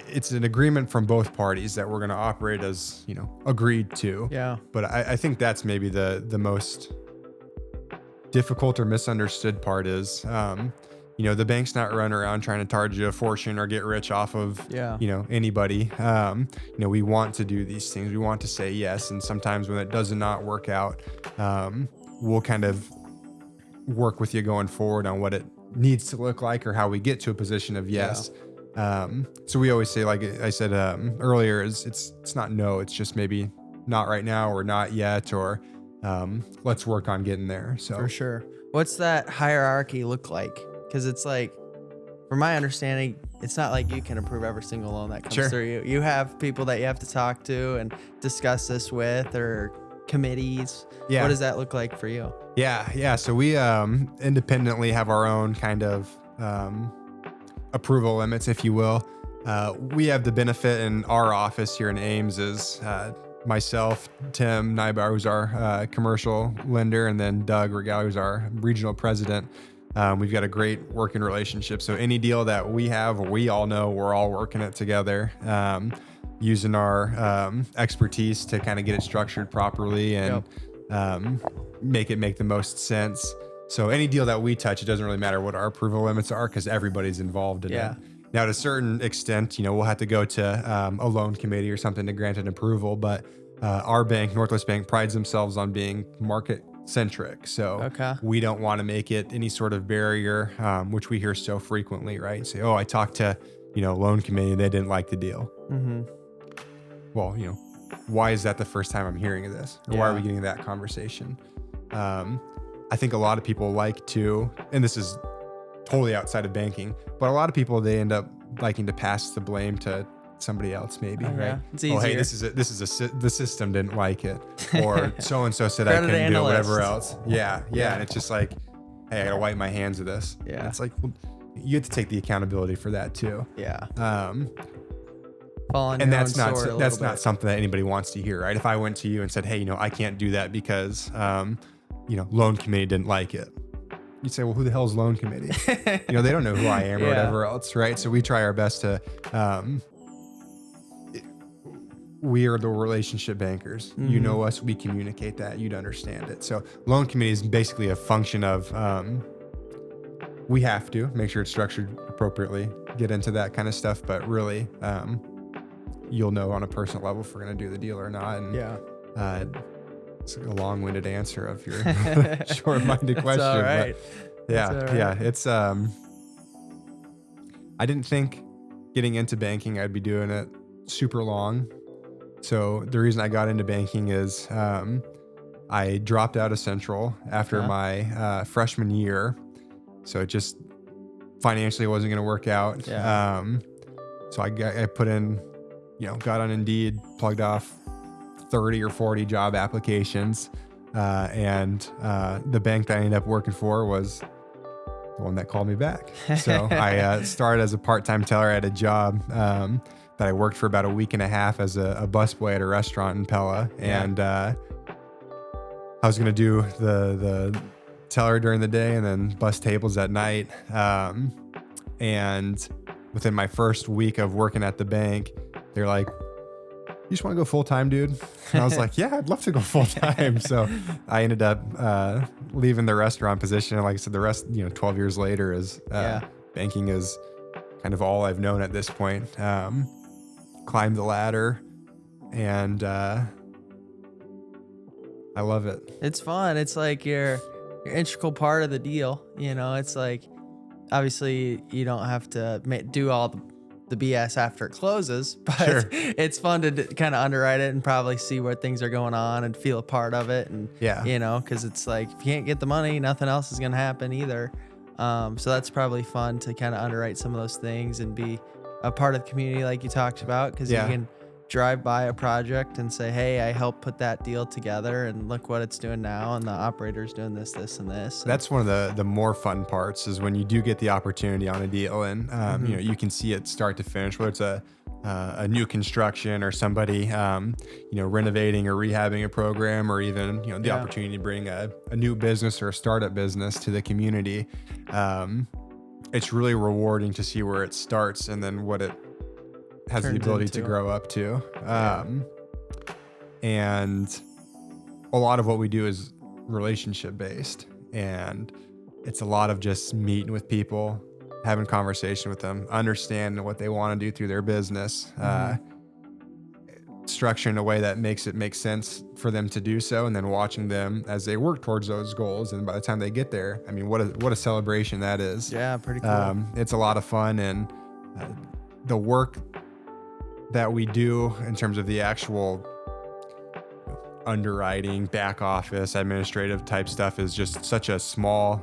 it's an agreement from both parties that we're going to operate as, agreed to. Yeah. But I think that's maybe the most difficult or misunderstood part is, the bank's not running around trying to charge you a fortune or get rich off of, anybody. We want to do these things. We want to say yes. And sometimes when it does not work out, we'll kind of work with you going forward on what it needs to look like or how we get to a position of yes. So we always say, like I said earlier, it's not no, it's just maybe not right now or not yet, or let's work on getting there. So for sure. What's that hierarchy look like? Because it's like, from my understanding, it's not like you can approve every single loan that comes through you. You have people that you have to talk to and discuss this with, or committees. Yeah. What does that look like for you? Yeah. So we independently have our own kind of approval limits, if you will. We have the benefit in our office here in Ames is myself, Tim Nybar, who's our commercial lender, and then Doug Regal, who's our regional president. We've got a great working relationship. So any deal that we have, we all know we're all working it together, using our expertise to kind of get it structured properly and make it make the most sense. So any deal that we touch, it doesn't really matter what our approval limits are because everybody's involved in it. Now, to a certain extent, we'll have to go to a loan committee or something to grant an approval. But our bank, Northwest Bank, prides themselves on being market centric. So we don't want to make it any sort of barrier, which we hear so frequently, right? Say, I talked to, loan committee and they didn't like the deal. Well, why is that the first time I'm hearing of this? Or why are we getting that conversation? I think a lot of people like to, and this is totally outside of banking, but a lot of people, they end up liking to pass the blame to somebody else, maybe, right? It's easier. Hey, the system didn't like it, or so and so said I couldn't do it, whatever else. Yeah, and it's just like, hey, I gotta wipe my hands of this. And it's like, well, you have to take the accountability for that too. And that's not something that anybody wants to hear, right? If I went to you and said, hey, I can't do that because loan committee didn't like it. You'd say, well, who the hell is loan committee? They don't know who I am or whatever else, right? So we try our best to, we are the relationship bankers. You know us, we communicate that, you'd understand it. So loan committee is basically a function of, we have to make sure it's structured appropriately, get into that kind of stuff, but really, you'll know on a personal level if we're going to do the deal or not. And, it's a long-winded answer of your short-minded question. All right. But it's I didn't think getting into banking I'd be doing it super long. So the reason I got into banking is I dropped out of Central after my freshman year. So it just financially wasn't going to work out. So I put in, got on Indeed, plugged off 30 or 40 job applications. And the bank that I ended up working for was the one that called me back. So I started as a part-time teller at a job that I worked for about a week and a half as a busboy at a restaurant in Pella. And I was going to do the teller during the day and then bus tables at night. And within my first week of working at the bank, they're like, "You just want to go full time, dude?" And I was like, "Yeah, I'd love to go full time." So I ended up leaving the restaurant position. And like I said, the rest, 12 years later, is banking is kind of all I've known at this point. Climbed the ladder, and I love it. It's fun. It's like you're integral part of the deal. It's like, obviously you don't have to do all the BS after it closes, but Sure. it's fun to kind of underwrite it and probably see where things are going on and feel a part of it. And because it's like, if you can't get the money, nothing else is going to happen either. So that's probably fun to kind of underwrite some of those things and be a part of the community like you talked about, because you can drive by a project and say, hey, I helped put that deal together and look what it's doing now, and the operator's doing this, this, and this. That's one of the more fun parts, is when you do get the opportunity on a deal, and you can see it start to finish, whether it's a new construction or somebody renovating or rehabbing a program, or even the opportunity to bring a new business or a startup business to the community. It's really rewarding to see where it starts and then what it has the ability to grow up to. And a lot of what we do is relationship based, and it's a lot of just meeting with people, having conversation with them, understanding what they want to do through their business, structure in a way that makes it make sense for them to do so, and then watching them as they work towards those goals. And by the time they get there, I mean, what a celebration that is. Yeah, pretty cool. It's a lot of fun, and the work that we do in terms of the actual underwriting, back office, administrative type stuff is just such a small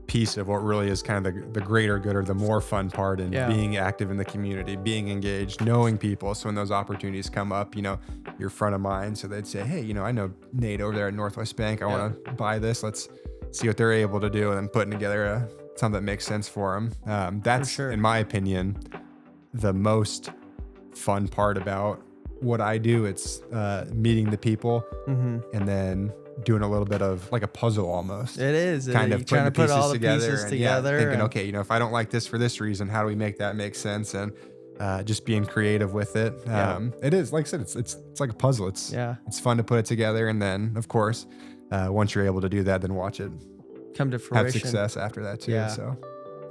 piece of what really is kind of the greater good, or the more fun part, in being active in the community, being engaged, knowing people. So when those opportunities come up, you're front of mind. So they'd say, hey, I know Nate over there at Northwest Bank. I want to buy this. Let's see what they're able to do, and then putting together something that makes sense for them. That's, in my opinion, the most fun part about what I do. It's meeting the people, and then doing a little bit of like a puzzle almost. It is kind of trying to put all the pieces together, thinking, okay, if I don't like this for this reason, how do we make that make sense? And just being creative with it. It is, like I said, it's like a puzzle. It's fun to put it together, and then of course, once you're able to do that, then watch it come to fruition, have success after that too. So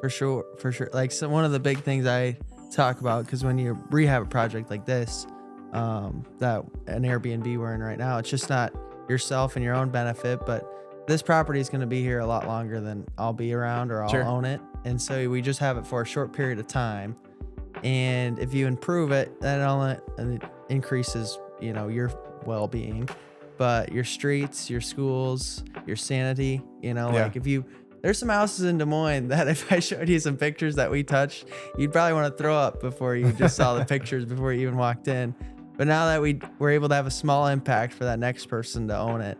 for sure. Like, so one of the big things I talk about, because when you rehab a project like this, that an Airbnb we're in right now, it's just not yourself and your own benefit, but this property is going to be here a lot longer than I'll be around, or I'll own it. And so we just have it for a short period of time. And if you improve it, that only increases, your well-being, but your streets, your schools, your sanity, like there's some houses in Des Moines that if I showed you some pictures that we touched, you'd probably want to throw up before you just saw the pictures before you even walked in. But now that we're able to have a small impact for that next person to own it,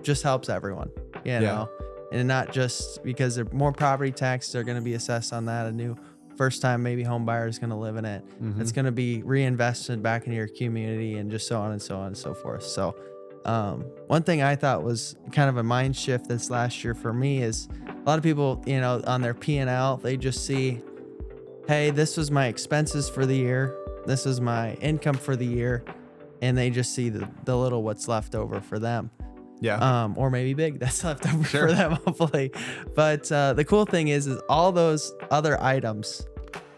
just helps everyone, and not just because there more property taxes are going to be assessed on that. A new first time maybe home buyer is going to live in it. It's going to be reinvested back into your community, and just so on and so on and so forth. So one thing I thought was kind of a mind shift this last year for me is a lot of people, on their P&L, they just see, hey, this was my expenses for the year, this is my income for the year, and they just see the little what's left over for them. Or maybe big that's left over for them, hopefully. But the cool thing is all those other items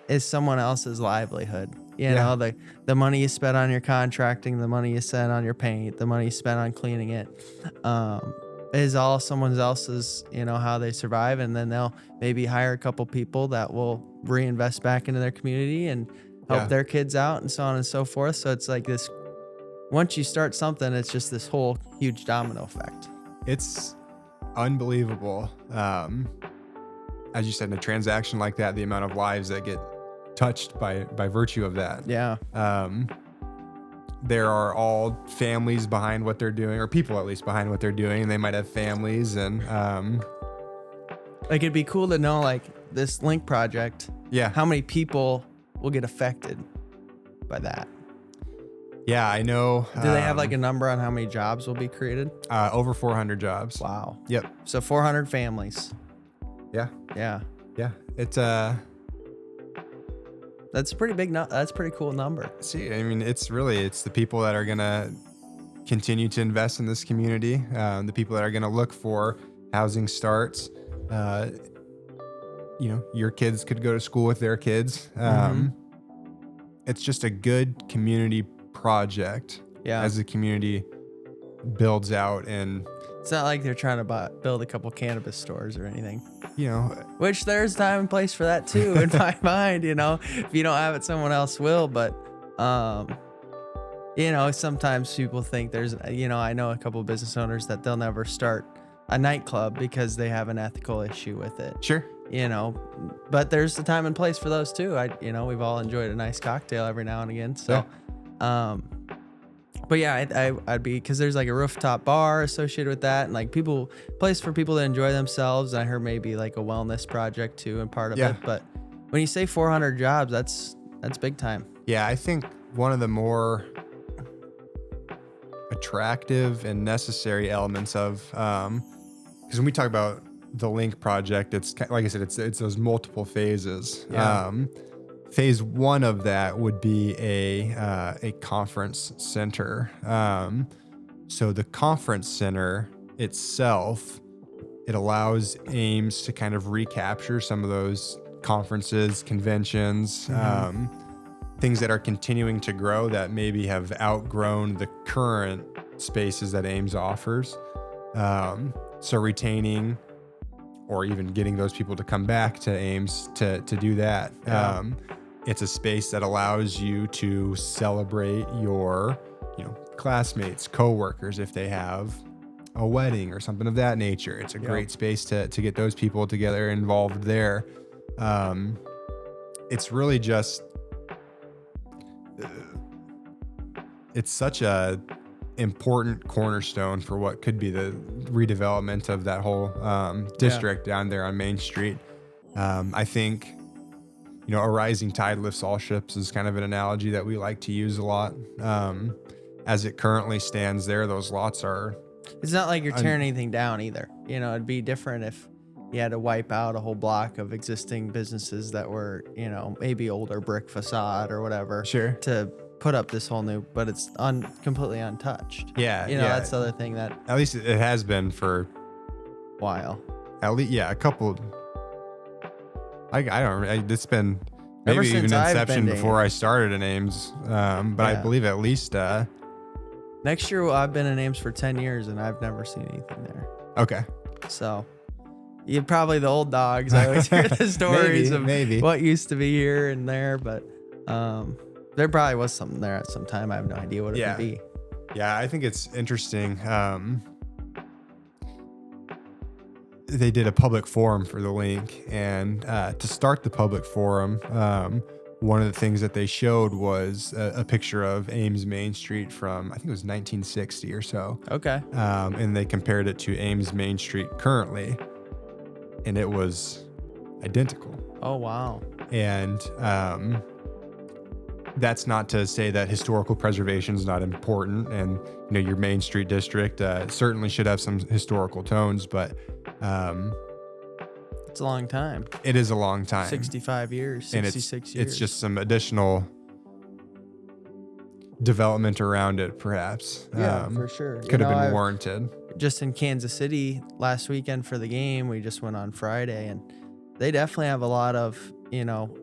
is someone else's livelihood. The money you spent on your contracting, the money you spent on your paint, the money you spent on cleaning it, is all someone else's, how they survive. And then they'll maybe hire a couple people that will reinvest back into their community and help their kids out, and so on and so forth. So it's like this, once you start something, it's just this whole huge domino effect. It's unbelievable. As you said, in a transaction like that, the amount of lives that get touched by virtue of that. There are all families behind what they're doing, or people at least behind what they're doing, and they might have families, and like, it'd be cool to know, like, this link project, how many people will get affected by that. I know. Do they have like a number on how many jobs will be created? Over 400 jobs. Wow. Yep. So 400 families. Yeah. Yeah. It's That's a pretty big. That's a pretty cool number. See, I mean, it's the people that are gonna continue to invest in this community, the people that are gonna look for housing starts. Your kids could go to school with their kids. It's just a good community project. Yeah. As the community builds out, and it's not like they're trying to build a couple cannabis stores or anything. Which there's time and place for that too in my mind. If you don't have it, someone else will. But sometimes people think there's, I know a couple of business owners that they'll never start a nightclub because they have an ethical issue with it. Sure. But there's the time and place for those too. We've all enjoyed a nice cocktail every now and again. So, but yeah, I'd be, because there's like a rooftop bar associated with that, and like place for people to enjoy themselves. And I heard maybe like a wellness project too, and part of it. But when you say 400 jobs, that's big time. Yeah, I think one of the more attractive and necessary elements of, because when we talk about the Link project, it's like I said, it's those multiple phases. Yeah. Phase one of that would be a conference center. So the conference center itself, it allows Ames to kind of recapture some of those conferences, conventions, things that are continuing to grow that maybe have outgrown the current spaces that Ames offers. So retaining or even getting those people to come back to Ames to do that. Yeah. It's a space that allows you to celebrate your, classmates, coworkers, if they have a wedding or something of that nature. It's a great space to get those people together involved there. It's really just, it's such a important cornerstone for what could be the redevelopment of that whole district down there on Main Street. I think, a rising tide lifts all ships is kind of an analogy that we like to use a lot. As it currently stands there, those lots are... It's not like you're tearing anything down either. It'd be different if you had to wipe out a whole block of existing businesses that were, maybe older brick facade or whatever. Sure. To put up this whole new, but it's completely untouched. Yeah. That's the other thing that... At least it has been for... a while. At least, a couple... it's been maybe Ever since even I've inception been before I started in Ames. But I believe at least... Next year, I've been in Ames for 10 years, and I've never seen anything there. Okay. So, you're probably the old dogs. I always hear the stories of what used to be here and there, but there probably was something there at some time. I have no idea what it would be. Yeah, I think it's interesting. They did a public forum for the Link, and to start the public forum, one of the things that they showed was a picture of Ames Main Street from, I think it was 1960 or so. Okay. And they compared it to Ames Main Street currently, and it was identical. Oh, wow. And that's not to say that historical preservation is not important, and your Main Street district certainly should have some historical tones, but it's a long time. It is a long time. 65 years, 66 years. It's just some additional development around it, perhaps. Yeah, for sure. Could have been warranted. Just in Kansas City last weekend for the game, we just went on Friday, and they definitely have a lot of,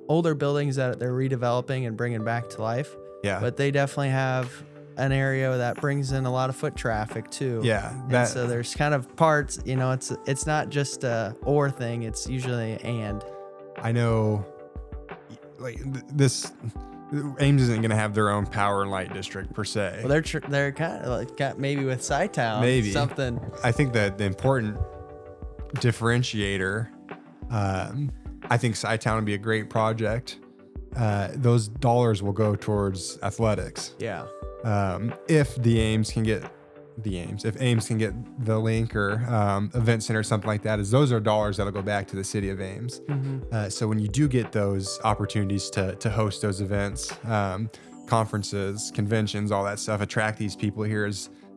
older buildings that they're redeveloping and bringing back to life. Yeah. But they definitely have an area that brings in a lot of foot traffic too. Yeah. And so there's kind of parts, it's not just a or thing, it's usually and. I know this Ames isn't going to have their own power and light district per se. Well, they're kind of like got maybe with Sci-Town, maybe something. I think that the important differentiator, I think Sci-Town would be a great project. Those dollars will go towards athletics. Yeah. If Ames can get the Link or event center or something like that, those are dollars that'll go back to the city of Ames. Mm-hmm. So when you do get those opportunities to host those events, conferences, conventions, all that stuff, attract these people here,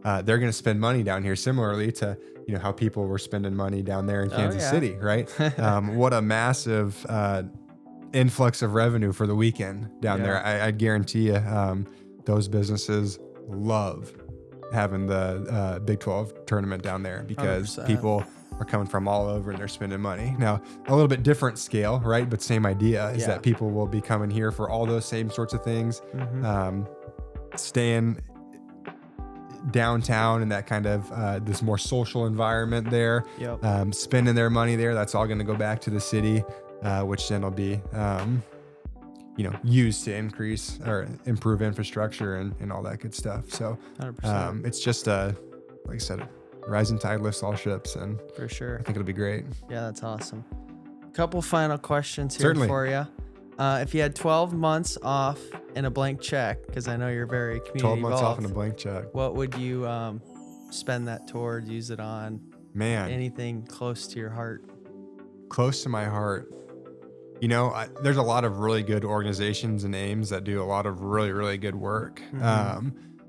they're going to spend money down here similarly to how people were spending money down there in Kansas City, right? What a massive influx of revenue for the weekend down there. I guarantee you, those businesses love having the Big 12 tournament down there because 100%. people are coming from all over and they're spending money. Now, a little bit different scale, right? But same idea is that people will be coming here for all those same sorts of things, staying downtown in that kind of this more social environment there, spending their money there. That's all going to go back to the city, which then will be used to increase or improve infrastructure and all that good stuff. So 100%. it's just like I said, rising tide lifts all ships, and For sure. I think it'll be great. Yeah, that's awesome. Couple final questions here Certainly. for you. If you had 12 months off and a blank check, because I know you're very community 12 months involved, off and a blank check. what would you spend that towards? Use it on? Man, Anything close to your heart? close to my heart. There's a lot of really good organizations in Ames that do a lot of really, really good work.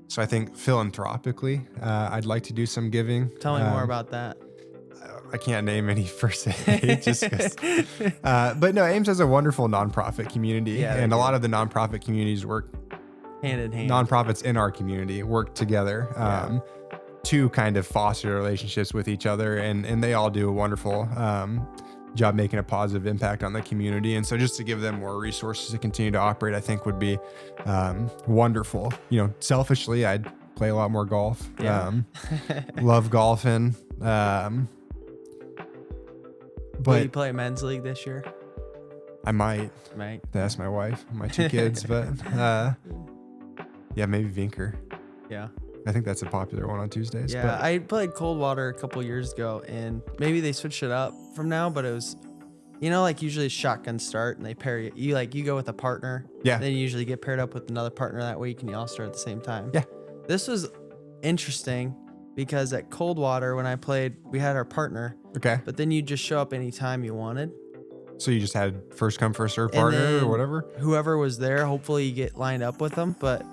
So I think philanthropically, I'd like to do some giving. Tell me more about that. I can't name any per se, just 'cause, but no, Ames has a wonderful nonprofit community, and a lot of the nonprofit communities work hand in hand. Nonprofits in our community work together to kind of foster relationships with each other, and they all do a wonderful job making a positive impact on the community. And so just to give them more resources to continue to operate, I think would be wonderful. Selfishly, I'd play a lot more golf. Love golfing. Will you play men's league this year? I might. Might. That's my wife, my 2 kids, but maybe Vinker. Yeah. I think that's a popular one on Tuesdays. Yeah, but I played Coldwater a couple years ago, and maybe they switched it up from now, but it was, like usually a shotgun start, and they pair you. You go with a partner. Yeah. Then you usually get paired up with another partner that week, and you all start at the same time. Yeah. This was interesting because at Coldwater, when I played, we had our partner. Okay. But then you just show up anytime you wanted. So you just had first come, first serve And partner then or whatever? Whoever was there, hopefully you get lined up with them. But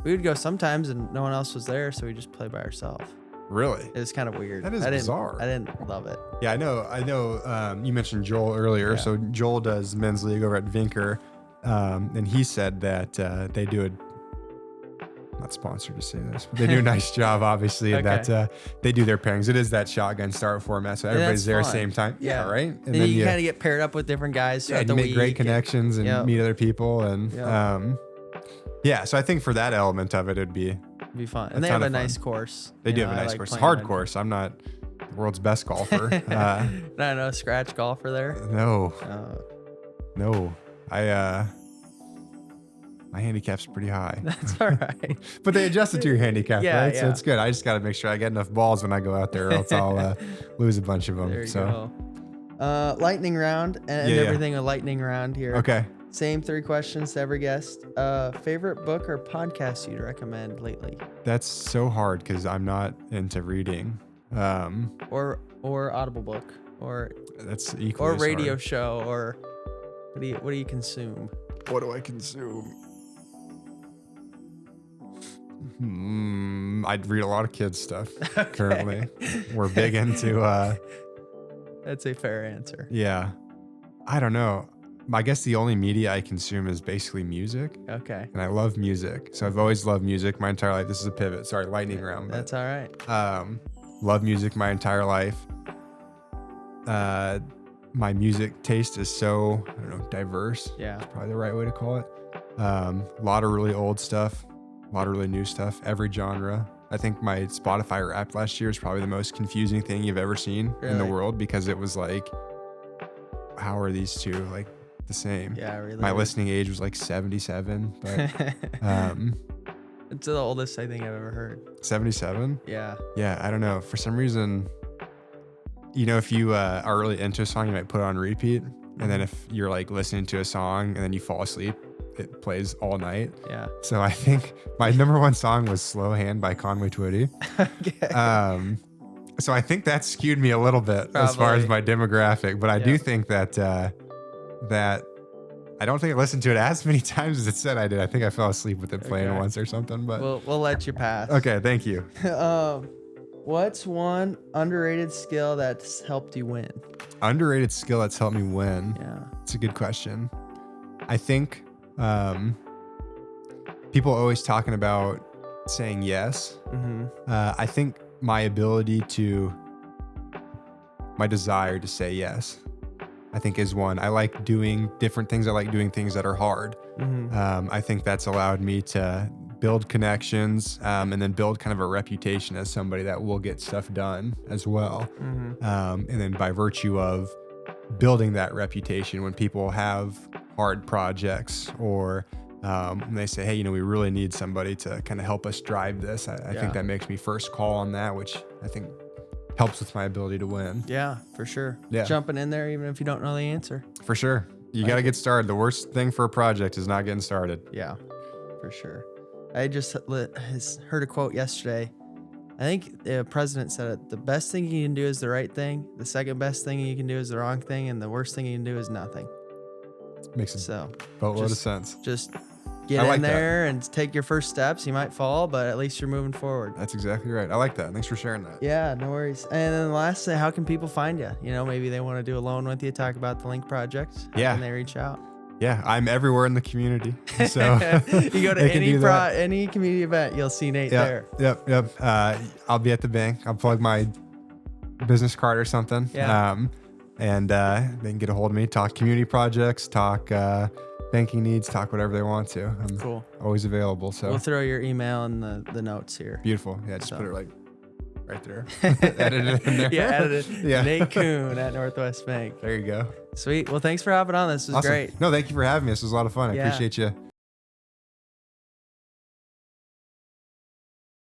we would go sometimes and no one else was there, so we just play by ourselves. Really? It was kind of weird. That is bizarre. I didn't love it. Yeah, I know. You mentioned Joel earlier. Yeah. So Joel does men's league over at Vinker, and he said that they do not sponsored to say this, but they do a nice job, obviously, and that they do their pairings. It is that shotgun start format, so everybody's there at the same time. Yeah, right. And then you kind of get paired up with different guys throughout the make week. Great connections and meet other people, and so I think for that element of it, it'd be fun. And they have a nice course. They do have a nice course. Hard course. I'm not the world's best golfer. Not a scratch golfer there. No. My handicap's pretty high. That's all right. But they adjusted to your handicap, right? So it's good. I just got to make sure I get enough balls when I go out there, or else I'll lose a bunch of them. There you go. Lightning round and everything a lightning round here. Okay. Same 3 questions to every guest. Favorite book or podcast you'd recommend lately? That's so hard because I'm not into reading. Or Audible book, or that's equally or radio hard. show, or what do you consume? What do I consume? I'd read a lot of kids stuff currently. We're big into That's a fair answer. Yeah. I don't know. I guess the only media I consume is basically music. Okay. And I love music. So I've always loved music my entire life. This is a pivot. Sorry, lightning round. That's all right. Love music my entire life. My music taste is so, diverse. Yeah. That's probably the right way to call it. A lot of really old stuff, a lot of really new stuff, every genre. I think my Spotify Wrapped last year is probably the most confusing thing you've ever seen in the world, because it was like, how are these two like the same? Yeah, really. My listening age was like 77, but it's the oldest I think I've ever heard. 77? Yeah. Yeah, I don't know. For some reason, if you are really into a song, you might put it on repeat. And then if you're like listening to a song and then you fall asleep, it plays all night. Yeah. So I think my number one song was Slow Hand by Conway Twitty. Okay. So I think that skewed me a little bit as far as my demographic, but I do think that I don't think I listened to it as many times as it said I did. I think I fell asleep with it playing once or something, but we'll let you pass. Okay. Thank you. What's one underrated skill that's helped you win? Underrated skill that's helped me win. Yeah. It's a good question. I think people are always talking about saying yes. I think my desire to say yes, I think is one. I like doing different things. I like doing things that are hard. I think that's allowed me to build connections and then build kind of a reputation as somebody that will get stuff done as well. And then by virtue of building that reputation, when people have hard projects or when they say, hey, we really need somebody to kind of help us drive this, I think that makes me first call on that, which I think helps with my ability to win. Yeah, for sure. Yeah. Jumping in there even if you don't know the answer. For sure. You got to get started. The worst thing for a project is not getting started. Yeah, for sure. I just heard a quote yesterday. I think the president said it. The best thing you can do is the right thing. The second best thing you can do is the wrong thing. And the worst thing you can do is nothing. Makes a boatload of sense. Just get in there and take your first steps. You might fall, but at least you're moving forward. That's exactly right. I like that. Thanks for sharing that. Yeah, no worries. And then lastly, how can people find you? Maybe they want to do a loan with you, talk about the Link project. How can they reach out? Yeah, I'm everywhere in the community. So you go to any community event, you'll see Nate there. Yep. I'll be at the bank. I'll plug my business card or something. Yeah. And they can get a hold of me, talk community projects, talk banking needs, talk whatever they want to. I'm cool. Always available. So we'll throw your email in the notes here. Beautiful. Yeah, just put it right there. Edit it in there. Yeah, edit it. Yeah. Nate Kuhn at Northwest Bank. There you go. Sweet. Well, thanks for hopping on. This was great. No, thank you for having me. This was a lot of fun. I appreciate you